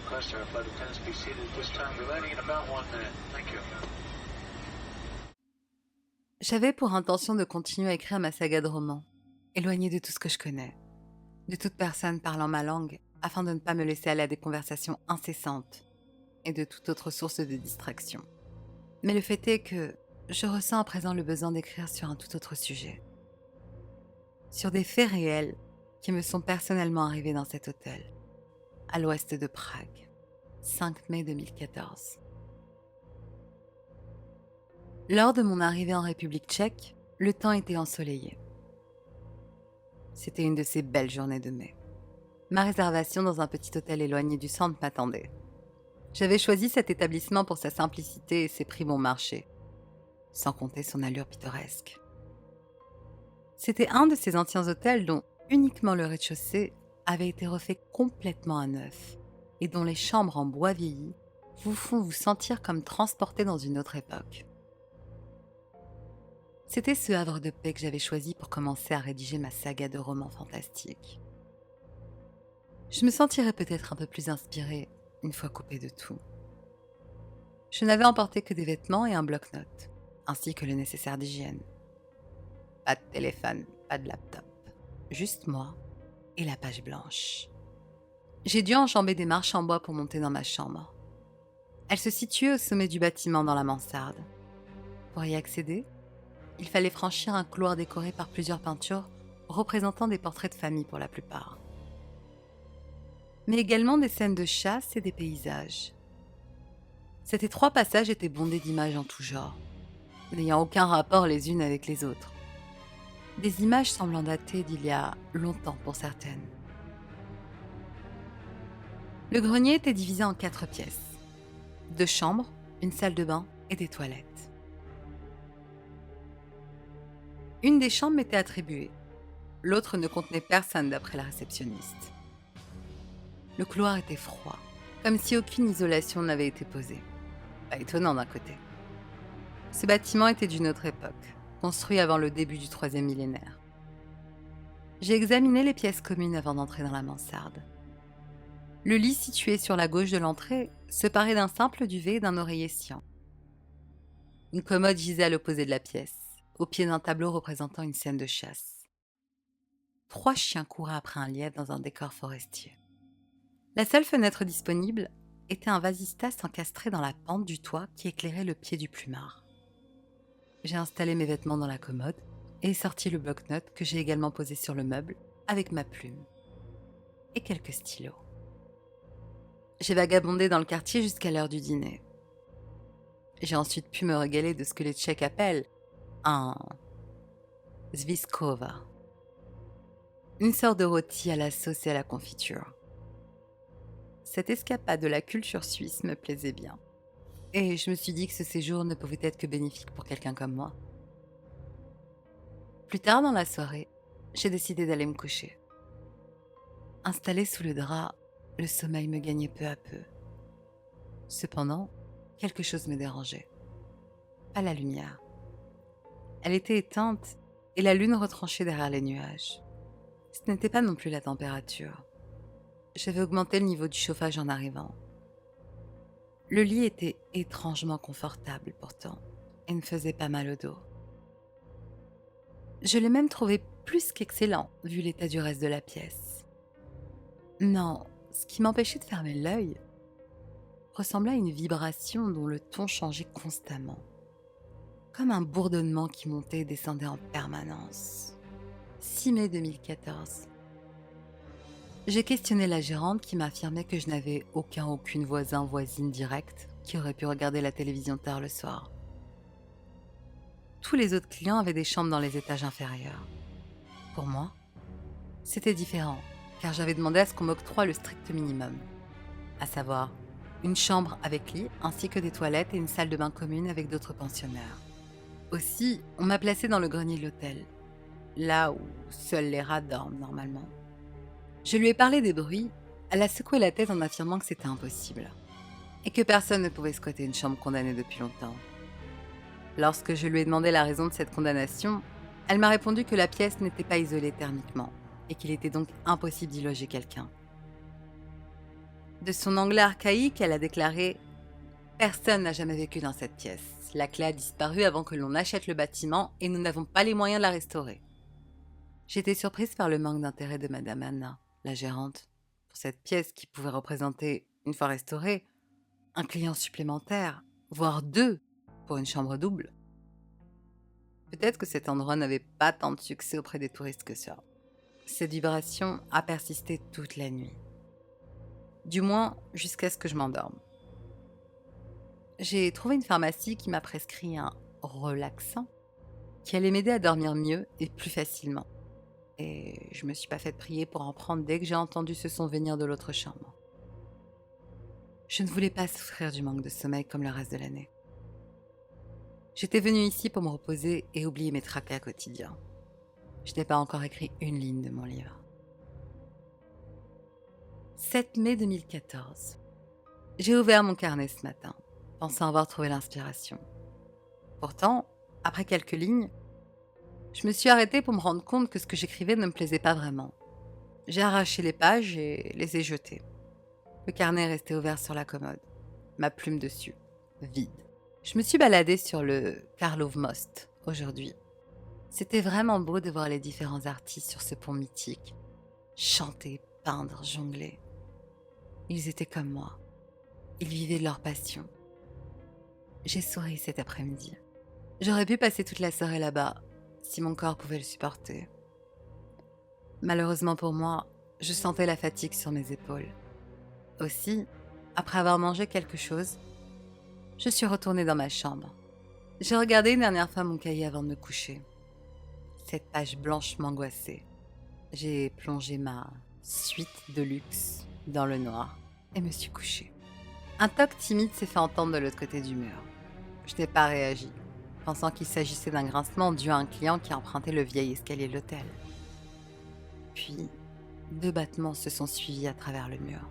request our flight attendants be seated at this time. We're landing in about 1 minute. Thank you. J'avais pour intention de continuer à écrire ma saga de romans, éloignée de tout ce que je connais, de toute personne parlant ma langue, afin de ne pas me laisser aller à des conversations incessantes et de toute autre source de distraction. Mais le fait est que je ressens à présent le besoin d'écrire sur un tout autre sujet. Sur des faits réels qui me sont personnellement arrivés dans cet hôtel, à l'ouest de Prague, 5 mai 2014. Lors de mon arrivée en République tchèque, le temps était ensoleillé. C'était une de ces belles journées de mai. Ma réservation dans un petit hôtel éloigné du centre m'attendait. J'avais choisi cet établissement pour sa simplicité et ses prix bon marché, sans compter son allure pittoresque. C'était un de ces anciens hôtels dont uniquement le rez-de-chaussée avait été refait complètement à neuf et dont les chambres en bois vieilli vous font vous sentir comme transporté dans une autre époque. C'était ce havre de paix que j'avais choisi pour commencer à rédiger ma saga de romans fantastiques. Je me sentirais peut-être un peu plus inspirée une fois coupée de tout. Je n'avais emporté que des vêtements et un bloc-notes, ainsi que le nécessaire d'hygiène. Pas de téléphone, pas de laptop, juste moi et la page blanche. J'ai dû enjamber des marches en bois pour monter dans ma chambre. Elle se situait au sommet du bâtiment dans la mansarde. Pour y accéder, il fallait franchir un couloir décoré par plusieurs peintures représentant des portraits de famille pour la plupart, mais également des scènes de chasse et des paysages. Cet étroit passage était bondé d'images en tout genre, n'ayant aucun rapport les unes avec les autres. Des images semblant dater d'il y a longtemps pour certaines. Le grenier était divisé en 4 pièces. 2 chambres, une salle de bain et des toilettes. Une des chambres m'était attribuée, l'autre ne contenait personne d'après la réceptionniste. Le couloir était froid, comme si aucune isolation n'avait été posée. Pas étonnant d'un côté. Ce bâtiment était d'une autre époque, construit avant le début du 3e millénaire. J'ai examiné les pièces communes avant d'entrer dans la mansarde. Le lit situé sur la gauche de l'entrée se parait d'un simple duvet et d'un oreiller cyan. Une commode gisait à l'opposé de la pièce, au pied d'un tableau représentant une scène de chasse. 3 chiens couraient après un lièvre dans un décor forestier. La seule fenêtre disponible était un vasistas encastré dans la pente du toit qui éclairait le pied du plumard. J'ai installé mes vêtements dans la commode et sorti le bloc-notes que j'ai également posé sur le meuble avec ma plume et quelques stylos. J'ai vagabondé dans le quartier jusqu'à l'heure du dîner. J'ai ensuite pu me régaler de ce que les Tchèques appellent un zviskova, une sorte de rôti à la sauce et à la confiture. Cette escapade de la culture suisse me plaisait bien, et je me suis dit que ce séjour ne pouvait être que bénéfique pour quelqu'un comme moi. Plus tard dans la soirée, j'ai décidé d'aller me coucher. Installée sous le drap, le sommeil me gagnait peu à peu. Cependant, quelque chose me dérangeait. Pas la lumière. Elle était éteinte et la lune retranchée derrière les nuages. Ce n'était pas non plus la température. J'avais augmenté le niveau du chauffage en arrivant. Le lit était étrangement confortable pourtant et ne faisait pas mal au dos. Je l'ai même trouvé plus qu'excellent vu l'état du reste de la pièce. Non, ce qui m'empêchait de fermer l'œil ressemblait à une vibration dont le ton changeait constamment, comme un bourdonnement qui montait et descendait en permanence. 6 mai 2014. J'ai questionné la gérante qui m'affirmait que je n'avais aucune voisine directe qui aurait pu regarder la télévision tard le soir. Tous les autres clients avaient des chambres dans les étages inférieurs. Pour moi, c'était différent, car j'avais demandé à ce qu'on m'octroie le strict minimum, à savoir une chambre avec lit ainsi que des toilettes et une salle de bain commune avec d'autres pensionnaires. Aussi, on m'a placée dans le grenier de l'hôtel, là où seuls les rats dorment normalement. Je lui ai parlé des bruits, elle a secoué la tête en affirmant que c'était impossible, et que personne ne pouvait squatter une chambre condamnée depuis longtemps. Lorsque je lui ai demandé la raison de cette condamnation, elle m'a répondu que la pièce n'était pas isolée thermiquement, et qu'il était donc impossible d'y loger quelqu'un. De son anglais archaïque, elle a déclaré « Personne n'a jamais vécu dans cette pièce. La clé a disparu avant que l'on achète le bâtiment et nous n'avons pas les moyens de la restaurer. » J'étais surprise par le manque d'intérêt de Madame Anna, la gérante, pour cette pièce qui pouvait représenter, une fois restaurée, un client supplémentaire, voire 2 pour une chambre double. Peut-être que cet endroit n'avait pas tant de succès auprès des touristes que ça. Cette vibration a persisté toute la nuit. Du moins, jusqu'à ce que je m'endorme. J'ai trouvé une pharmacie qui m'a prescrit un relaxant qui allait m'aider à dormir mieux et plus facilement. Et je me suis pas fait prier pour en prendre dès que j'ai entendu ce son venir de l'autre chambre. Je ne voulais pas souffrir du manque de sommeil comme le reste de l'année. J'étais venue ici pour me reposer et oublier mes tracas quotidiens. Je n'ai pas encore écrit une ligne de mon livre. 7 mai 2014. J'ai ouvert mon carnet ce matin, pensant avoir trouvé l'inspiration. Pourtant, après quelques lignes, je me suis arrêtée pour me rendre compte que ce que j'écrivais ne me plaisait pas vraiment. J'ai arraché les pages et les ai jetées. Le carnet est resté ouvert sur la commode, ma plume dessus, vide. Je me suis baladée sur le Karlov Most aujourd'hui. C'était vraiment beau de voir les différents artistes sur ce pont mythique, chanter, peindre, jongler. Ils étaient comme moi. Ils vivaient de leur passion. J'ai souri cet après-midi. J'aurais pu passer toute la soirée là-bas, si mon corps pouvait le supporter. Malheureusement pour moi, je sentais la fatigue sur mes épaules. Aussi, après avoir mangé quelque chose, je suis retournée dans ma chambre. J'ai regardé une dernière fois mon cahier avant de me coucher. Cette page blanche m'angoissait. J'ai plongé ma suite de luxe dans le noir et me suis couchée. Un toc timide s'est fait entendre de l'autre côté du mur. Je n'ai pas réagi, pensant qu'il s'agissait d'un grincement dû à un client qui empruntait le vieil escalier de l'hôtel. Puis, 2 battements se sont suivis à travers le mur.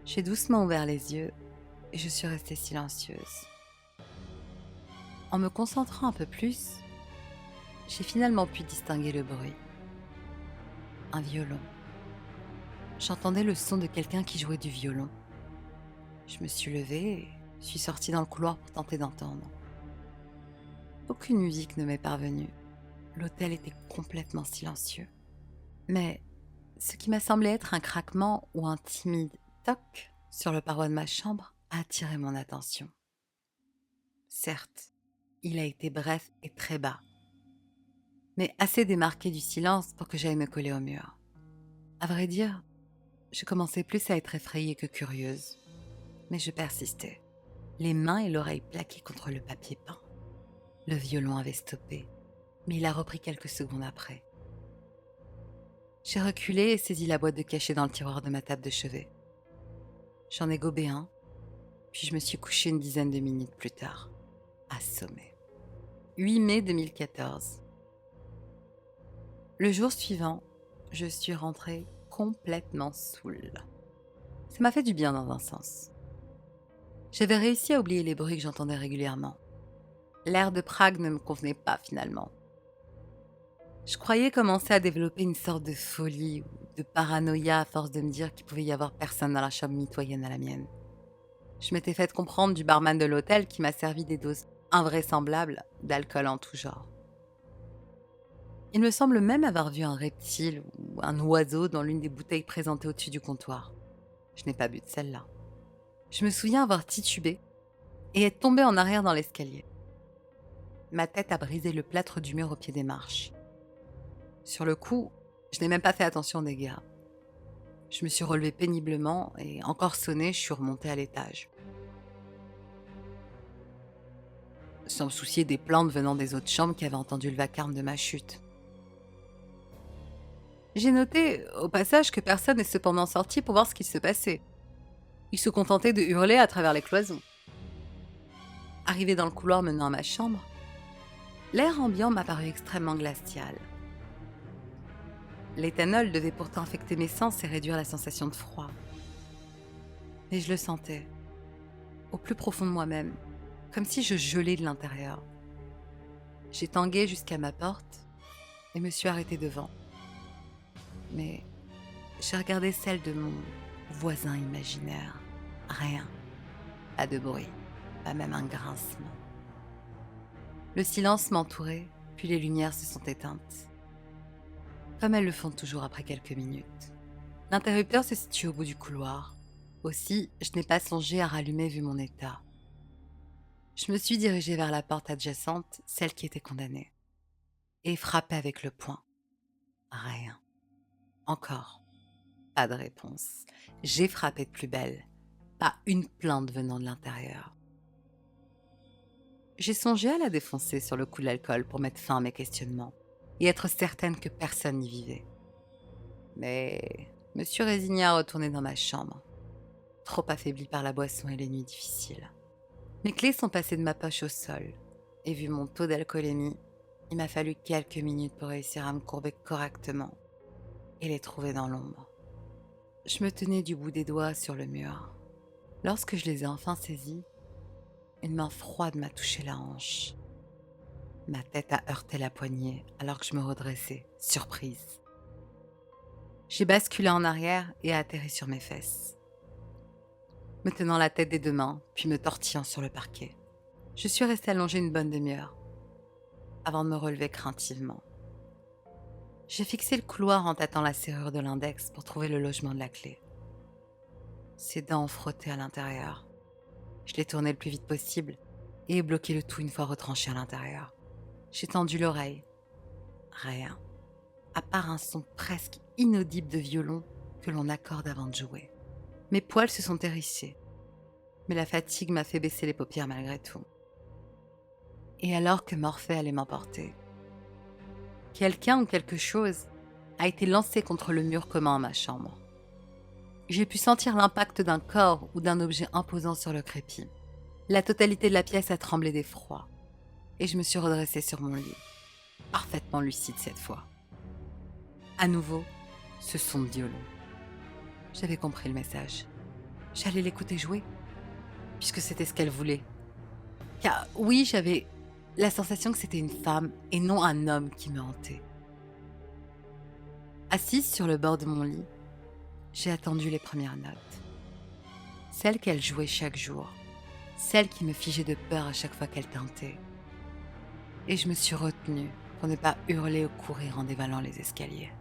J'ai doucement ouvert les yeux et je suis restée silencieuse. En me concentrant un peu plus, j'ai finalement pu distinguer le bruit. Un violon. J'entendais le son de quelqu'un qui jouait du violon. Je me suis levée et suis sortie dans le couloir pour tenter d'entendre. Aucune musique ne m'est parvenue. L'hôtel était complètement silencieux. Mais ce qui m'a semblé être un craquement ou un timide toc sur le paroi de ma chambre a attiré mon attention. Certes, il a été bref et très bas, mais assez démarqué du silence pour que j'aille me coller au mur. À vrai dire, je commençais plus à être effrayée que curieuse, mais je persistais, les mains et l'oreille plaquées contre le papier peint. Le violon avait stoppé, mais il a repris quelques secondes après. J'ai reculé et saisi la boîte de cachet dans le tiroir de ma table de chevet. J'en ai gobé un, puis je me suis couchée une dizaine de minutes plus tard, assommée. 8 mai 2014. Le jour suivant, je suis rentrée complètement saoule. Ça m'a fait du bien dans un sens. J'avais réussi à oublier les bruits que j'entendais régulièrement. L'air de Prague ne me convenait pas finalement. Je croyais commencer à développer une sorte de folie ou de paranoïa à force de me dire qu'il pouvait y avoir personne dans la chambre mitoyenne à la mienne. Je m'étais fait comprendre du barman de l'hôtel qui m'a servi des doses invraisemblables d'alcool en tout genre. Il me semble même avoir vu un reptile ou un oiseau dans l'une des bouteilles présentées au-dessus du comptoir. Je n'ai pas bu de celle-là. Je me souviens avoir titubé et être tombée en arrière dans l'escalier. Ma tête a brisé le plâtre du mur au pied des marches. Sur le coup, je n'ai même pas fait attention aux dégâts. Je me suis relevée péniblement et, encore sonnée, je suis remontée à l'étage. Sans me soucier des plaintes venant des autres chambres qui avaient entendu le vacarme de ma chute. J'ai noté, au passage, que personne n'est cependant sorti pour voir ce qui se passait. Ils se contentaient de hurler à travers les cloisons. Arrivée dans le couloir menant à ma chambre, l'air ambiant m'a paru extrêmement glacial. L'éthanol devait pourtant affecter mes sens et réduire la sensation de froid. Et je le sentais, au plus profond de moi-même, comme si je gelais de l'intérieur. J'ai tangué jusqu'à ma porte et me suis arrêtée devant. Mais j'ai regardé celle de mon voisin imaginaire. Rien. Pas de bruit, pas même un grincement. Le silence m'entourait, puis les lumières se sont éteintes. Comme elles le font toujours après quelques minutes. L'interrupteur se situe au bout du couloir. Aussi, je n'ai pas songé à rallumer vu mon état. Je me suis dirigée vers la porte adjacente, celle qui était condamnée, et frappé avec le poing. Rien. Encore. Pas de réponse. J'ai frappé de plus belle. Pas une plainte venant de l'intérieur. J'ai songé à la défoncer sur le coup de l'alcool pour mettre fin à mes questionnements et être certaine que personne n'y vivait. Mais me suis résignée à retourner dans ma chambre, trop affaiblie par la boisson et les nuits difficiles. Mes clés sont passées de ma poche au sol, et vu mon taux d'alcoolémie, il m'a fallu quelques minutes pour réussir à me courber correctement et les trouver dans l'ombre. Je me tenais du bout des doigts sur le mur. Lorsque je les ai enfin saisis, une main froide m'a touché la hanche. Ma tête a heurté la poignée alors que je me redressais, surprise. J'ai basculé en arrière et atterri sur mes fesses, me tenant la tête des deux mains, puis me tortillant sur le parquet. Je suis restée allongée une bonne demi-heure, avant de me relever craintivement. J'ai fixé le couloir en tâtant la serrure de l'index pour trouver le logement de la clé. Ses dents ont frotté à l'intérieur. Je l'ai tourné le plus vite possible et ai bloqué le tout une fois retranché à l'intérieur. J'ai tendu l'oreille. Rien, à part un son presque inaudible de violon que l'on accorde avant de jouer. Mes poils se sont hérissés, mais la fatigue m'a fait baisser les paupières malgré tout. Et alors que Morphée allait m'emporter, quelqu'un ou quelque chose a été lancé contre le mur commun à ma chambre. J'ai pu sentir l'impact d'un corps ou d'un objet imposant sur le crépi. La totalité de la pièce a tremblé d'effroi, et je me suis redressée sur mon lit, parfaitement lucide cette fois. À nouveau, ce son de violon. J'avais compris le message. J'allais l'écouter jouer, puisque c'était ce qu'elle voulait. Car oui, j'avais la sensation que c'était une femme et non un homme qui me hantait. Assise sur le bord de mon lit, j'ai attendu les premières notes. Celles qu'elle jouait chaque jour, celles qui me figeaient de peur à chaque fois qu'elle tintait. Et je me suis retenue pour ne pas hurler ou courir en dévalant les escaliers.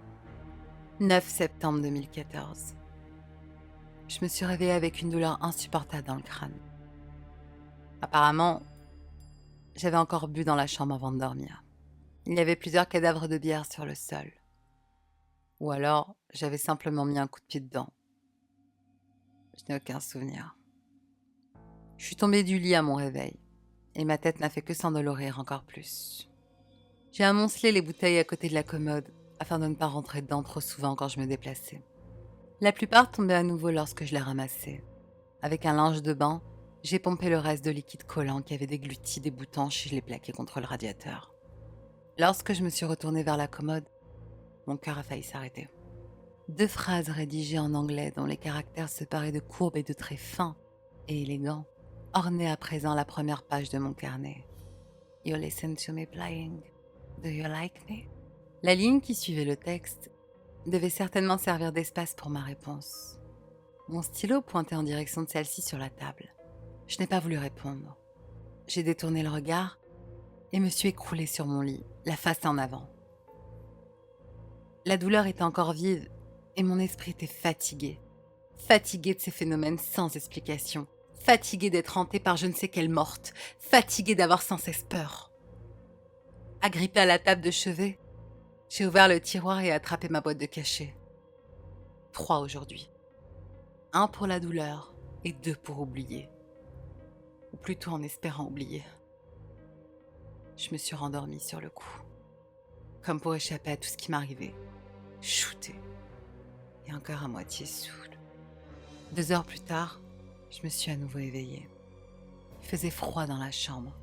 9 septembre 2014. Je me suis réveillée avec une douleur insupportable dans le crâne. Apparemment, j'avais encore bu dans la chambre avant de dormir. Il y avait plusieurs cadavres de bière sur le sol. Ou alors, j'avais simplement mis un coup de pied dedans. Je n'ai aucun souvenir. Je suis tombée du lit à mon réveil, et ma tête n'a fait que s'endolorir encore plus. J'ai amoncelé les bouteilles à côté de la commode, afin de ne pas rentrer dedans trop souvent quand je me déplaçais. La plupart tombaient à nouveau lorsque je les ramassais. Avec un linge de bain, j'ai pompé le reste de liquide collant qui avait dégluti des boutanches et je l'ai plaqué contre le radiateur. Lorsque je me suis retournée vers la commode, mon cœur a failli s'arrêter. 2 phrases rédigées en anglais dont les caractères se paraient de courbes et de traits fins et élégants ornaient à présent la première page de mon carnet. You listen to me playing. Do you like me? La ligne qui suivait le texte devait certainement servir d'espace pour ma réponse. Mon stylo pointait en direction de celle-ci sur la table. Je n'ai pas voulu répondre. J'ai détourné le regard et me suis écroulée sur mon lit, la face en avant. La douleur était encore vive et mon esprit était fatigué. Fatigué de ces phénomènes sans explication. Fatigué d'être hanté par je ne sais quelle morte. Fatigué d'avoir sans cesse peur. Agrippée à la table de chevet, j'ai ouvert le tiroir et attrapé ma boîte de cachet. 3 aujourd'hui. 1 pour la douleur et 2 pour oublier. Ou plutôt en espérant oublier. Je me suis rendormie sur le coup. Comme pour échapper à tout ce qui m'arrivait. Shootée. Et encore à moitié saoule. 2 heures plus tard, je me suis à nouveau éveillée. Il faisait froid dans la chambre.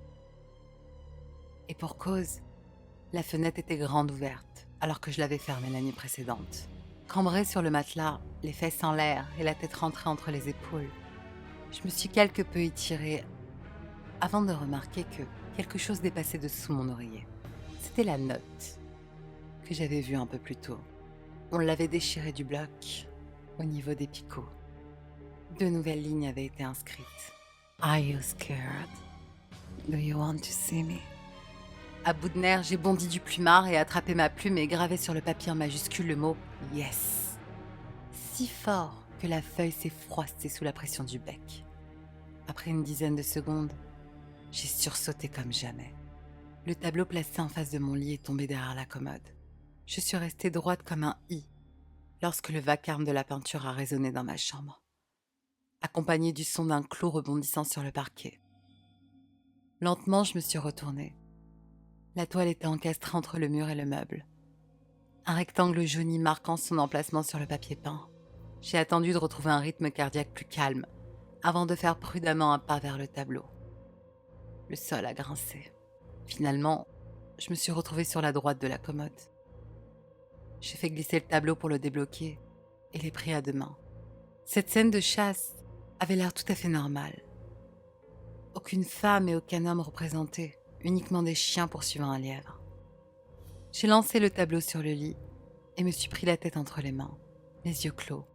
Et pour cause, la fenêtre était grande ouverte, alors que je l'avais fermée la nuit précédente. Cambrée sur le matelas, les fesses en l'air et la tête rentrée entre les épaules, je me suis quelque peu étirée avant de remarquer que quelque chose dépassait dessous mon oreiller. C'était la note que j'avais vue un peu plus tôt. On l'avait déchirée du bloc au niveau des picots. 2 nouvelles lignes avaient été inscrites. Are you scared? Do you want to see me? À bout de nerfs, j'ai bondi du plumard et attrapé ma plume et gravé sur le papier en majuscule le mot « Yes ». Si fort que la feuille s'est froissée sous la pression du bec. Après une dizaine de secondes, j'ai sursauté comme jamais. Le tableau placé en face de mon lit est tombé derrière la commode. Je suis restée droite comme un i lorsque le vacarme de la peinture a résonné dans ma chambre, accompagné du son d'un clou rebondissant sur le parquet. Lentement, je me suis retournée. La toile était encastrée entre le mur et le meuble. Un rectangle jauni marquant son emplacement sur le papier peint. J'ai attendu de retrouver un rythme cardiaque plus calme avant de faire prudemment un pas vers le tableau. Le sol a grincé. Finalement, je me suis retrouvée sur la droite de la commode. J'ai fait glisser le tableau pour le débloquer et l'ai pris à 2 mains. Cette scène de chasse avait l'air tout à fait normale. Aucune femme et aucun homme représentés, uniquement des chiens poursuivant un lièvre. J'ai lancé le tableau sur le lit et me suis pris la tête entre les mains, les yeux clos.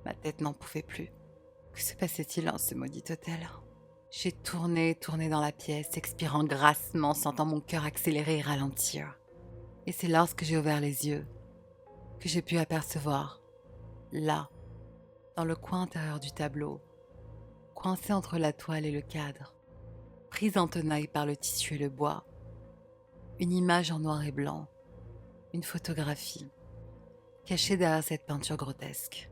Ma tête n'en pouvait plus. Que se passait-il dans ce maudit hôtel? J'ai tourné dans la pièce, expirant grassement, sentant mon cœur accélérer et ralentir. Et c'est lorsque j'ai ouvert les yeux que j'ai pu apercevoir, là, dans le coin intérieur du tableau, coincé entre la toile et le cadre, prise en tenaille par le tissu et le bois, une image en noir et blanc, une photographie, cachée derrière cette peinture grotesque.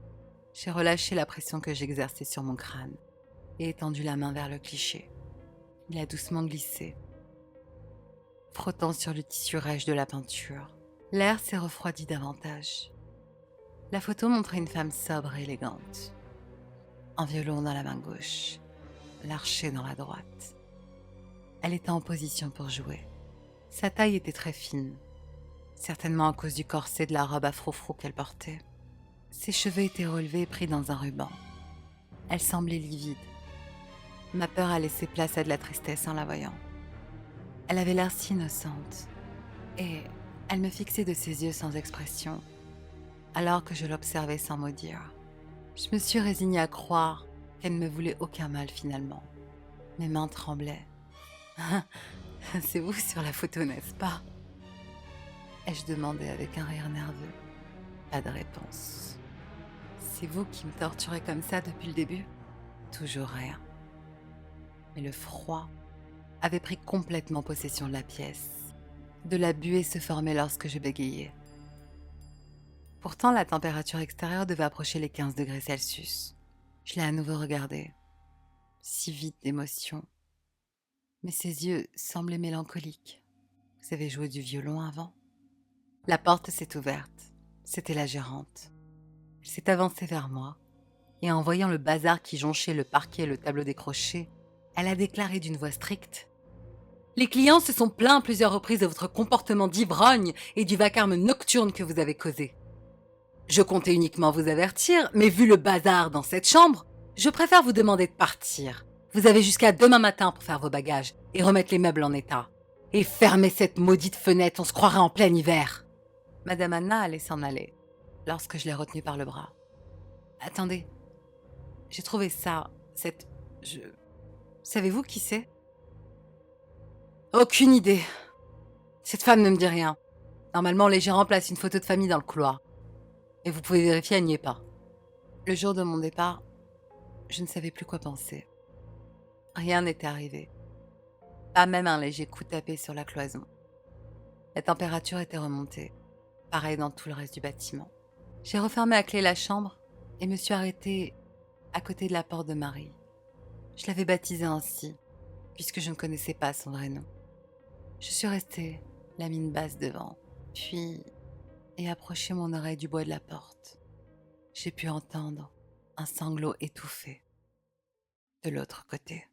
J'ai relâché la pression que j'exerçais sur mon crâne et étendu la main vers le cliché. Il a doucement glissé, frottant sur le tissu rêche de la peinture. L'air s'est refroidi davantage. La photo montrait une femme sobre et élégante, un violon dans la main gauche, l'archet dans la droite. Elle était en position pour jouer. Sa taille était très fine, certainement à cause du corset de la robe à froufrou qu'elle portait. Ses cheveux étaient relevés et pris dans un ruban. Elle semblait livide. Ma peur a laissé place à de la tristesse en la voyant. Elle avait l'air si innocente, et elle me fixait de ses yeux sans expression, alors que je l'observais sans mot dire. Je me suis résignée à croire qu'elle ne me voulait aucun mal finalement. Mes mains tremblaient. « C'est vous sur la photo, n'est-ce pas ?» ai-je demandé avec un rire nerveux. Pas de réponse. « C'est vous qui me torturez comme ça depuis le début ?» Toujours rien. Mais le froid avait pris complètement possession de la pièce. De la buée se formait lorsque je bégayais. Pourtant, la température extérieure devait approcher les 15 degrés Celsius. Je l'ai à nouveau regardé, si vide d'émotion. Mais ses yeux semblaient mélancoliques. Vous avez joué du violon avant? La porte s'est ouverte. C'était la gérante. Elle s'est avancée vers moi, et en voyant le bazar qui jonchait le parquet et le tableau décroché, elle a déclaré d'une voix stricte: « Les clients se sont plaints à plusieurs reprises de votre comportement d'ivrogne et du vacarme nocturne que vous avez causé. Je comptais uniquement vous avertir, mais vu le bazar dans cette chambre, je préfère vous demander de partir. Vous avez jusqu'à demain matin pour faire vos bagages et remettre les meubles en état. Et fermez cette maudite fenêtre, on se croirait en plein hiver. » Madame Anna allait s'en aller, lorsque je l'ai retenue par le bras. « Attendez, j'ai trouvé ça, Savez-vous qui c'est ? » ?»« Aucune idée. Cette femme ne me dit rien. Normalement, les gérants placent une photo de famille dans le couloir. Et vous pouvez vérifier, elle n'y est pas. » Le jour de mon départ, je ne savais plus quoi penser. Rien n'était arrivé. Pas même un léger coup tapé sur la cloison. La température était remontée, pareil dans tout le reste du bâtiment. J'ai refermé à clé la chambre et me suis arrêtée à côté de la porte de Marie. Je l'avais baptisée ainsi, puisque je ne connaissais pas son vrai nom. Je suis restée, la mine basse devant, puis ai approché mon oreille du bois de la porte. J'ai pu entendre un sanglot étouffé de l'autre côté.